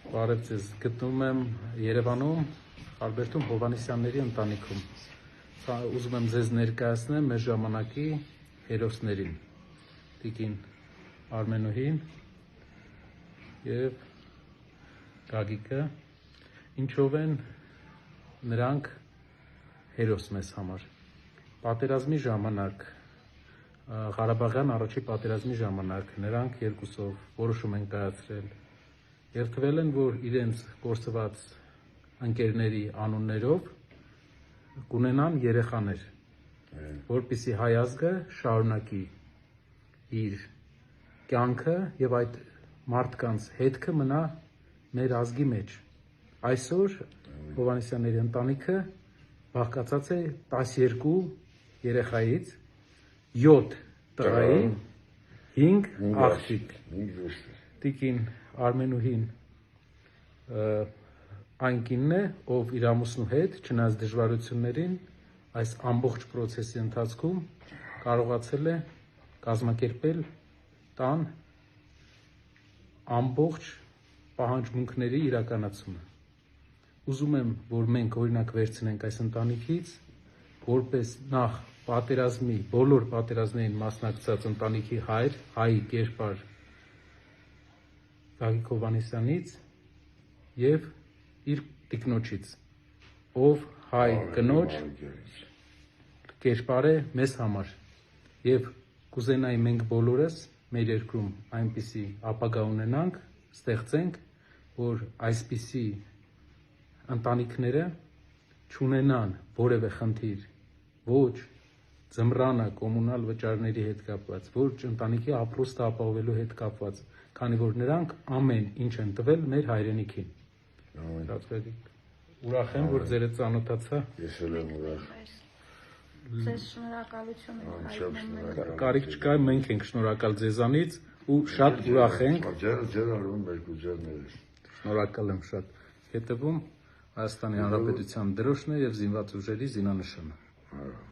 Բարև ձեզ, գտնվում եմ Երևանում, Ալբերտում Հովհաննիսյանների ընտանիքում։ Ուզում եմ ձեզ ներկայացնել մեր ժամանակի հերոսներին, տիկին Արմենուհին և Գագիկը, ինչով են նրանք հերոս մեզ համար։ Պատերազմի ժամանակ, Ղարաբաղյան առաջի պատերազմի ժամանակ նրանք երկուսով որոշում են կայացրել, երդվել են, որ իրենց կորսված ընկերների անուններով կունենան երեխաներ, որպեսզի հայ ազգը շարունակի իր կյանքը և այդ մարդկանց հետքը մնա մեր ազգի մեջ։ Այսօր Հովհաննիսյանների ընտանիքը բաղկացած է 12 երեխայից, 7 տղայի, 5 աղջիկ։ Տիկին Արմենուհին այն կինն է, ով իր ամուսնու հետ, չնայած դժվարություններին, այս ամբողջ պրոցեսի ընթացքում կարողացել է կազմակերպել տան ամբողջ պահանջմունքների իրականացումը։ Ուզում եմ, որ մենք օրինակ վերցնենք այս ընտանիքից, որպես նախ պատերազմի, բոլոր պատերազմներին մասնակցած ընտանիքի հայր, հայի կերպար Գագիկ Հովհաննիսյանից և իր տիկնոջից, ով հայ կնոջ կերպար է մեզ համար, և կուզենայի մենք բոլորս մեր երկրում այնպիսի ապագա ունենանք, ստեղծենք, որ այսպիսի ընտանիքները չունենան որևէ խնդիր, ոչ ձմռանը կոմունալ վճարների հետ կապված, ոչ ընտանիքի ապրուստը ապահովելու հետ կապված, քանի որ նրանք ամեն ինչ են տվել մեր հայրենիքին։ Ուրախ եմ, որ ձեր հետ ծանոթացա։ Ես էլ եմ ուրախ։ Ձեզ շնորհակալություն ենք հայտնում։ Կարիք չկա, մենք ենք շնորհակալ ձեզանից ու շատ ուրախ ենք։ Ձեր արվում երկու ձեռներս։ Շնորհակալ եմ շատ։ Հետևում Հայաստանի Հանրապետության դրոշն է և զինված ուժերի զինանշանը։